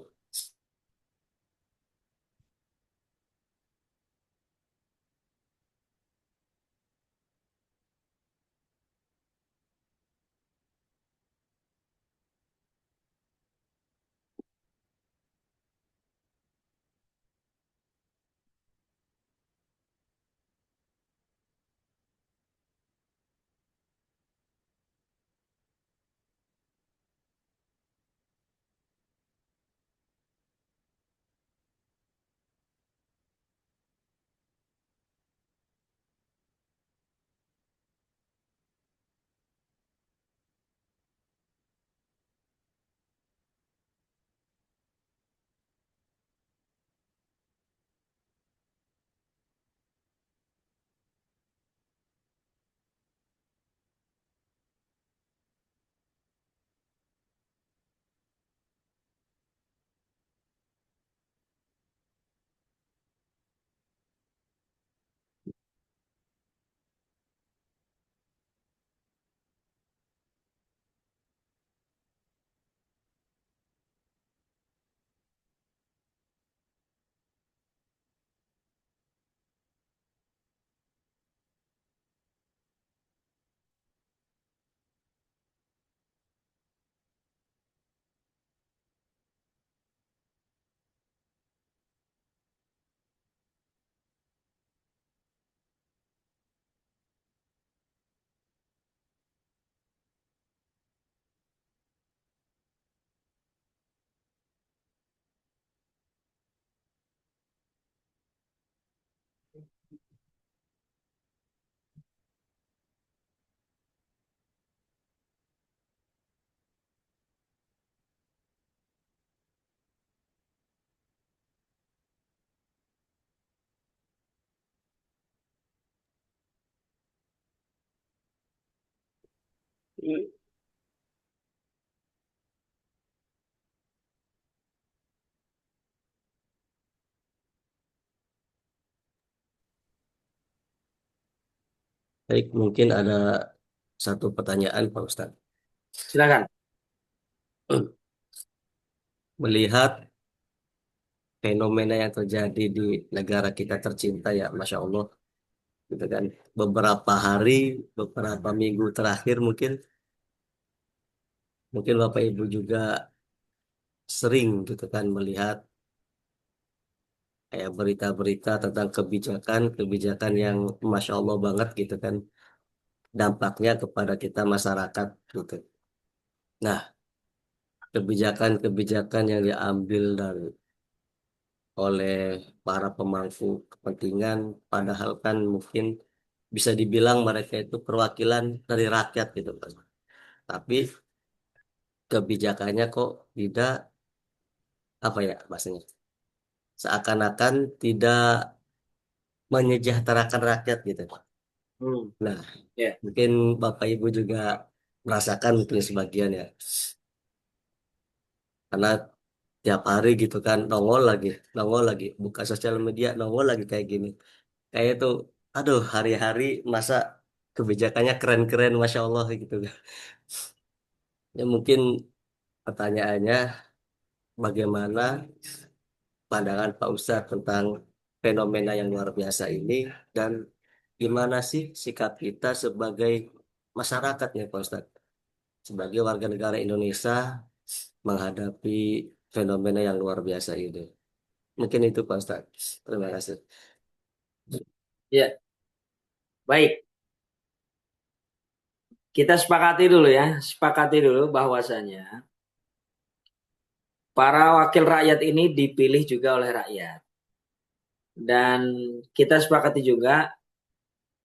Speaker 1: Baik, mungkin ada satu pertanyaan, Pak Ustadz.
Speaker 2: Silakan.
Speaker 1: Melihat fenomena yang terjadi di negara kita tercinta ya, Masya Allah, gitu kan. Beberapa hari, beberapa minggu terakhir mungkin Bapak Ibu juga sering gitu kan melihat kayak berita-berita tentang kebijakan yang Masya Allah banget gitu kan, dampaknya kepada kita masyarakat gitu. Nah, kebijakan-kebijakan yang diambil oleh para pemangku kepentingan, padahal kan mungkin bisa dibilang mereka itu perwakilan dari rakyat gitu kan. Tapi kebijakannya kok tidak apa ya bahasanya, seakan-akan tidak menyejahterakan rakyat gitu.
Speaker 2: Hmm.
Speaker 1: Nah,
Speaker 2: Ya.
Speaker 1: mungkin Bapak Ibu juga merasakan mungkin sebagian ya, karena tiap hari gitu kan nongol lagi, buka sosial media nongol lagi kayak gini. Kayak itu, aduh hari-hari masa kebijakannya keren-keren, Masya Allah gitu kan. Ya mungkin pertanyaannya, bagaimana pandangan Pak Ustadz tentang fenomena yang luar biasa ini, dan gimana sih sikap kita sebagai masyarakat ya Pak Ustadz, sebagai warga negara Indonesia menghadapi fenomena yang luar biasa ini. Mungkin itu Pak Ustadz. Terima kasih.
Speaker 2: Ya, baik. kita sepakati dulu bahwasanya para wakil rakyat ini dipilih juga oleh rakyat. Dan kita sepakati juga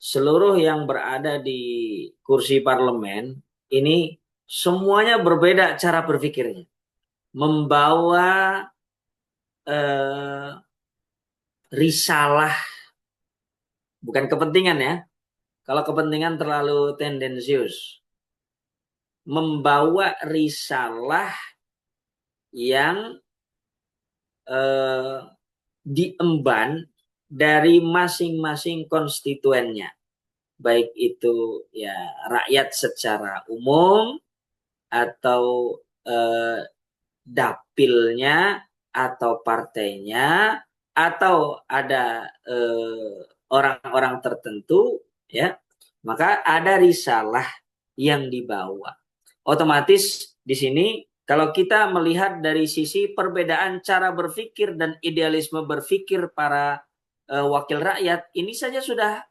Speaker 2: seluruh yang berada di kursi parlemen ini semuanya berbeda cara berpikirnya. Membawa eh, risalah, bukan kepentingan ya. Kalau kepentingan terlalu tendensius. Membawa risalah yang eh, diemban dari masing-masing konstituennya. Baik itu ya rakyat secara umum atau eh, dapilnya atau partainya atau ada orang-orang tertentu ya, maka ada risalah yang dibawa. Otomatis di sini kalau kita melihat dari sisi perbedaan cara berpikir dan idealisme berpikir para wakil rakyat, ini saja sudah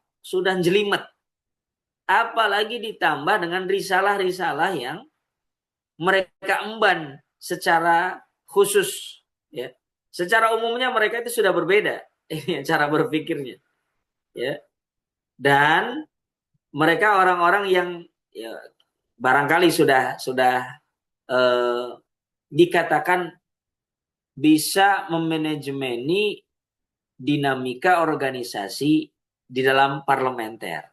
Speaker 2: jelimet. Apalagi ditambah dengan risalah-risalah yang mereka emban secara khusus ya. Secara umumnya mereka itu sudah berbeda cara berpikirnya ya. Dan mereka orang-orang yang ya, barangkali sudah dikatakan bisa memanajemeni dinamika organisasi di dalam parlementer.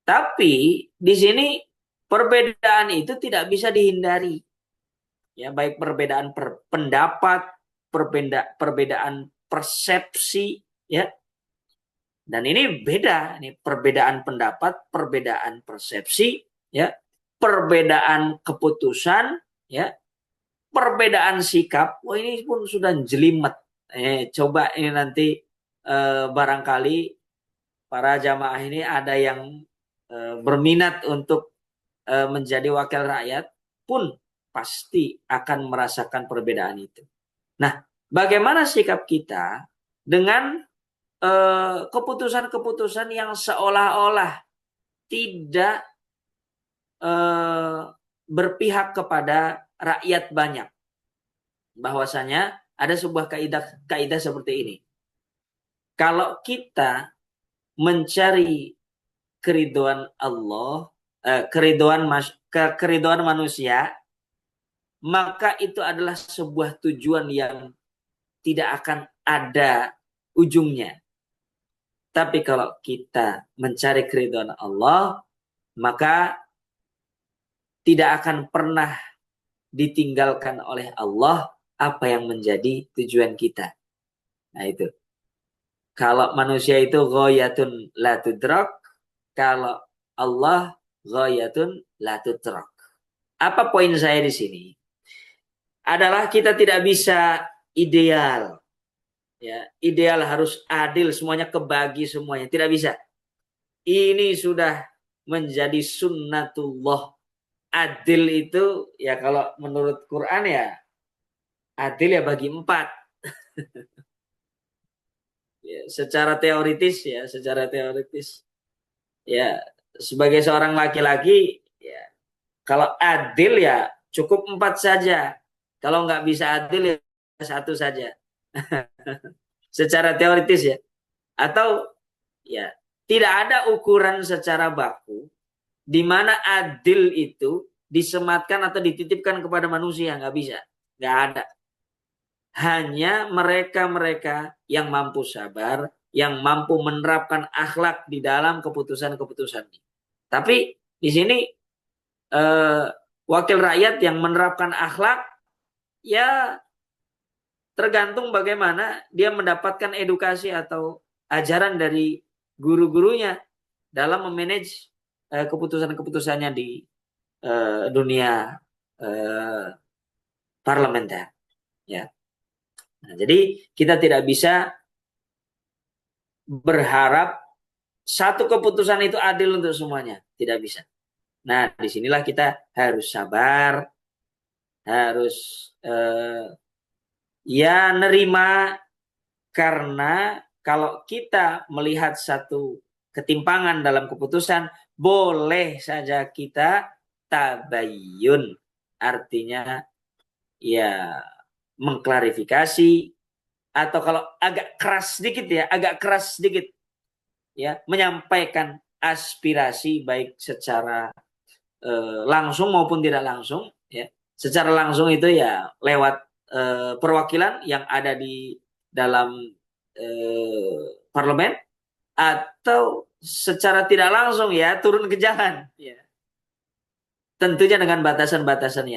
Speaker 2: Tapi di sini perbedaan itu tidak bisa dihindari. Ya, baik perbedaan pendapat, perbedaan persepsi, ya. Dan ini beda, ini perbedaan pendapat, perbedaan persepsi, ya, perbedaan keputusan, ya, perbedaan sikap. Wah, ini pun sudah jelimet. Coba ini nanti barangkali para jamaah ini ada yang berminat untuk menjadi wakil rakyat pun pasti akan merasakan perbedaan itu. Nah, bagaimana sikap kita dengan keputusan-keputusan yang seolah-olah tidak berpihak kepada rakyat banyak? Bahwasanya ada sebuah kaidah seperti ini. Kalau kita mencari keriduan Allah, keriduan manusia, maka itu adalah sebuah tujuan yang tidak akan ada ujungnya. Tapi kalau kita mencari keriduan Allah, maka tidak akan pernah ditinggalkan oleh Allah apa yang menjadi tujuan kita. Nah itu. Kalau manusia itu ghayatun la tudrak, kalau Allah ghayatun la tudrak. Apa poin saya di sini? Adalah kita tidak bisa ideal. Ya, ideal harus adil, semuanya kebagi semuanya. Tidak bisa. Ini sudah menjadi sunnatullah. Adil itu ya kalau menurut Quran ya adil ya bagi 4. Ya, secara teoritis ya sebagai seorang laki-laki ya kalau adil ya cukup 4 saja. Kalau nggak bisa adil ya 1 saja. Secara teoritis ya. Atau ya tidak ada ukuran secara baku di mana adil itu disematkan atau dititipkan kepada manusia, nggak bisa, nggak ada. Hanya mereka-mereka yang mampu sabar, yang mampu menerapkan akhlak di dalam keputusan-keputusannya. Tapi di sini wakil rakyat yang menerapkan akhlak ya tergantung bagaimana dia mendapatkan edukasi atau ajaran dari guru-gurunya dalam memanage keputusan-keputusannya di dunia parlementer. Ya. Nah, jadi kita tidak bisa berharap satu keputusan itu adil untuk semuanya, tidak bisa. Nah, disinilah kita harus sabar, harus ya nerima, karena kalau kita melihat satu ketimpangan dalam keputusan, boleh saja kita tabayyun. Artinya ya mengklarifikasi atau kalau agak keras sedikit ya, agak keras sedikit ya, menyampaikan aspirasi baik secara langsung maupun tidak langsung ya. Secara langsung itu ya lewat perwakilan yang ada di dalam parlemen atau secara tidak langsung ya turun ke jalan ya. Tentunya dengan batasan-batasan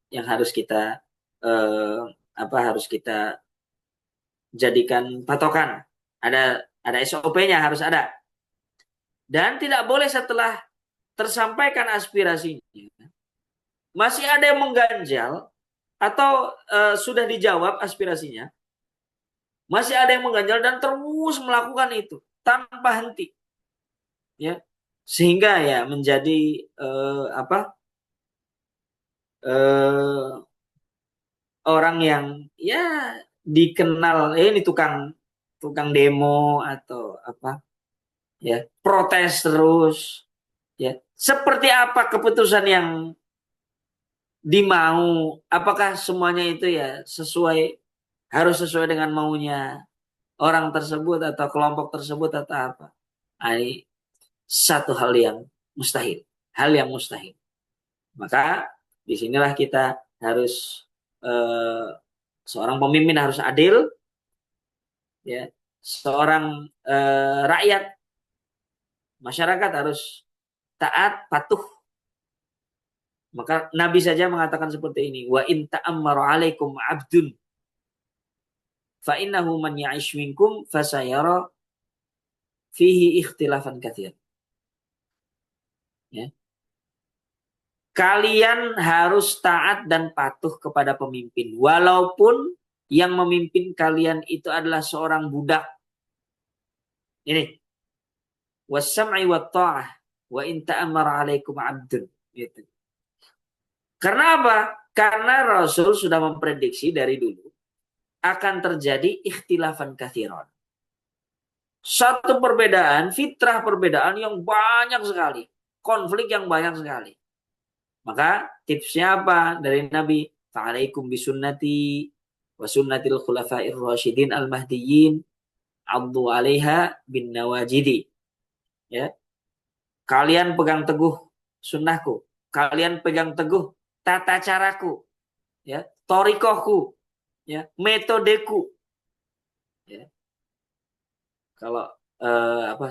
Speaker 2: yang harus kita eh, harus kita jadikan patokan. Ada SOP-nya harus ada. Dan tidak boleh setelah tersampaikan aspirasinya masih ada yang mengganjal atau sudah dijawab aspirasinya, masih ada yang mengganjal dan terus melakukan itu tanpa henti, ya, sehingga ya menjadi eh, apa eh, orang yang ya dikenal ini tukang tukang demo atau apa ya protes terus ya seperti apa keputusan yang dimau, apakah semuanya itu ya harus sesuai dengan maunya orang tersebut atau kelompok tersebut atau apa. Nah, ini satu hal yang mustahil. Maka disinilah kita harus eh, seorang pemimpin harus adil, ya, seorang rakyat masyarakat harus taat patuh. Maka Nabi saja mengatakan seperti ini, wa in ta'ammaru alaikum abdun fa innahu man ya'ish minkum fasayara fihi ikhtilafan katsir. Ya. Kalian harus taat dan patuh kepada pemimpin walaupun yang memimpin kalian itu adalah seorang budak. Ini wasam'i wa ta'ah wa in ta'ammara alaikum 'abdun gitu. Karena apa? Karena Rasul sudah memprediksi dari dulu akan terjadi ikhtilafan katsiran. Satu perbedaan, fitrah perbedaan yang banyak sekali. Konflik yang banyak sekali. Maka tipsnya apa dari Nabi? Fa'alaikum bisunnati wa sunnatil khulafair rasyidin al-mahdiyyin addu 'alaiha bin nawajidi. Ya. Kalian pegang teguh sunnahku. Kalian pegang teguh tata caraku. Ya. Torikohku. Ya. Metodeku. Ya. Kalau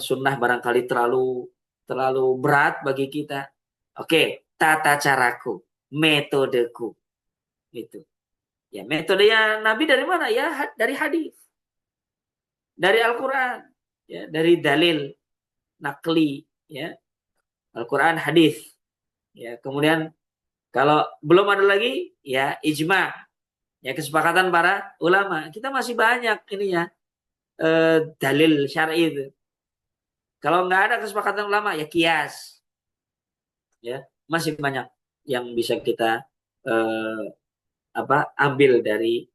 Speaker 2: sunnah barangkali terlalu berat bagi kita. Oke, tata caraku, metodeku itu. Ya, metodenya Nabi dari mana? Ya, dari hadis, dari Al-Qur'an, ya, dari dalil nakli, ya. Al-Qur'an, hadis. Ya, kemudian kalau belum ada lagi, ya ijma, ya kesepakatan para ulama. Kita masih banyak ini ya dalil syar'i itu. Kalau nggak ada kesepakatan ulama ya kias, ya masih banyak yang bisa kita eh, ambil dari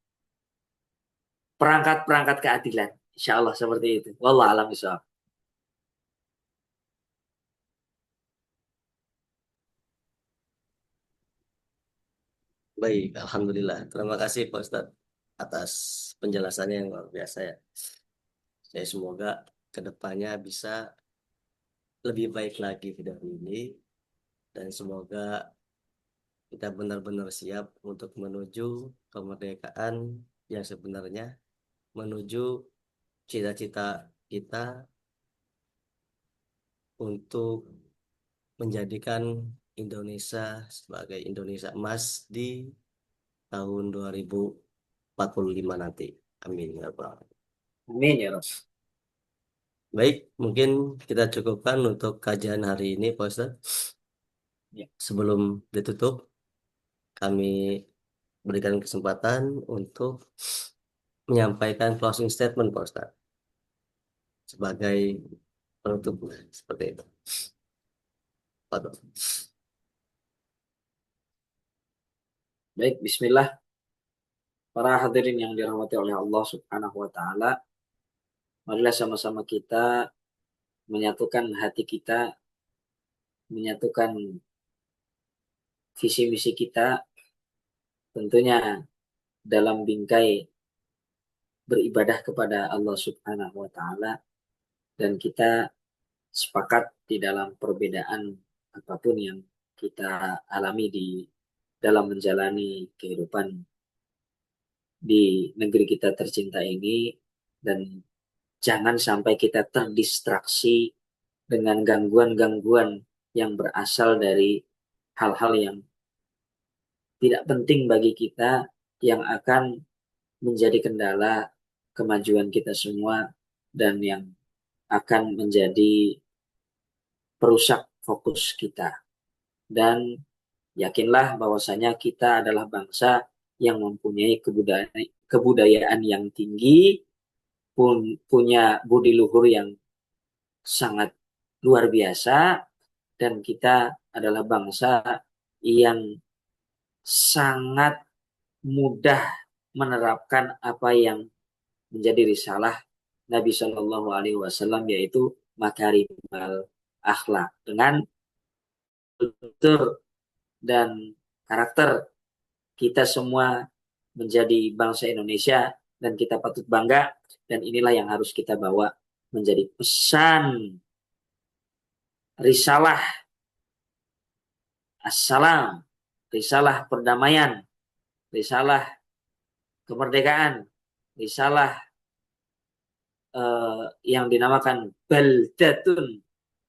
Speaker 2: perangkat-perangkat keadilan. Insya Allah seperti itu. Wallah alam bisawab.
Speaker 1: Baik, Alhamdulillah. Terima kasih Pak Ustadz atas penjelasannya yang luar biasa ya. Saya semoga kedepannya bisa lebih baik lagi dari ini dan semoga kita benar-benar siap untuk menuju kemerdekaan yang sebenarnya, menuju cita-cita kita untuk menjadikan Indonesia sebagai Indonesia emas di tahun 2045 nanti. Amin ya Rabbal Alamin.
Speaker 2: Amin ya Rabb.
Speaker 1: Baik, mungkin kita cukupkan untuk kajian hari ini, Pak Ustadz.
Speaker 2: Ya.
Speaker 1: Sebelum ditutup, kami berikan kesempatan untuk menyampaikan closing statement, Pak Ustadz, sebagai penutup seperti itu. Pak.
Speaker 2: Baik, bismillah. Para hadirin yang dirahmati oleh Allah Subhanahu wa taala, marilah sama-sama kita menyatukan hati kita menyatukan visi misi kita tentunya dalam bingkai beribadah kepada Allah Subhanahu wa taala, dan kita sepakat di dalam perbedaan apapun yang kita alami di dalam menjalani kehidupan di negeri kita tercinta ini, dan jangan sampai kita terdistraksi dengan gangguan-gangguan yang berasal dari hal-hal yang tidak penting bagi kita, yang akan menjadi kendala kemajuan kita semua dan yang akan menjadi perusak fokus kita. Dan yakinlah bahwasanya kita adalah bangsa yang mempunyai kebudayaan yang tinggi, punya budi luhur yang sangat luar biasa, dan kita adalah bangsa yang sangat mudah menerapkan apa yang menjadi risalah Nabi Shallallahu Alaihi Wasallam, yaitu makarimal akhlak, dengan kultur dan karakter kita semua menjadi bangsa Indonesia, dan kita patut bangga, dan inilah yang harus kita bawa menjadi pesan risalah assalam, risalah perdamaian, risalah kemerdekaan, risalah yang dinamakan baldatun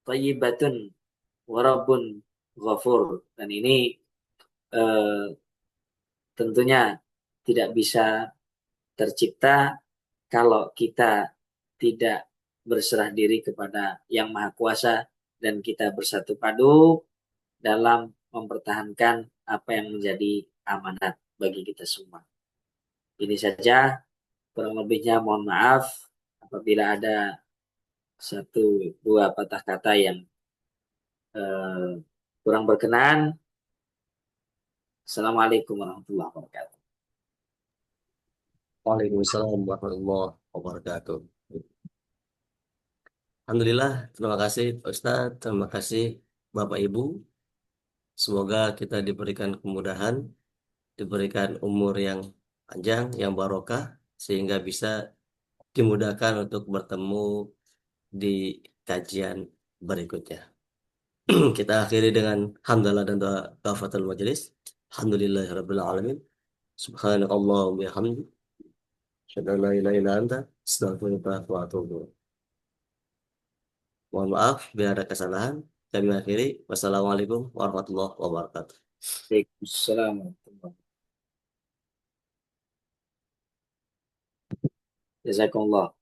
Speaker 2: thayyibatun warabun ghafur. Dan ini eh, tentunya tidak bisa tercipta kalau kita tidak berserah diri kepada Yang Maha Kuasa, dan kita bersatu padu dalam mempertahankan apa yang menjadi amanat bagi kita semua. Ini saja, kurang lebihnya mohon maaf apabila ada satu dua patah kata yang eh, kurang berkenan. Assalamualaikum warahmatullahi wabarakatuh.
Speaker 1: Waalaikumsalam warahmatullahi wabarakatuh. Alhamdulillah, terima kasih Ustadz, terima kasih Bapak Ibu. Semoga kita diberikan kemudahan, diberikan umur yang panjang, yang barokah, sehingga bisa dimudahkan untuk bertemu di kajian berikutnya. Kita akhiri dengan hamdalah dan doa kafatul majelis. Alhamdulillahirabbil alamin. Subhanallah wa bihamdi. Asyhadu an la ilaha illa anta, astaghfiruka wa atubu ilaik. Mohon maaf bila ada kesalahan. Kami akhiri. Wassalamualaikum warahmatullahi wabarakatuh.
Speaker 2: Waalaikumsalam warahmatullahi wabarakatuh. Jazakumullah.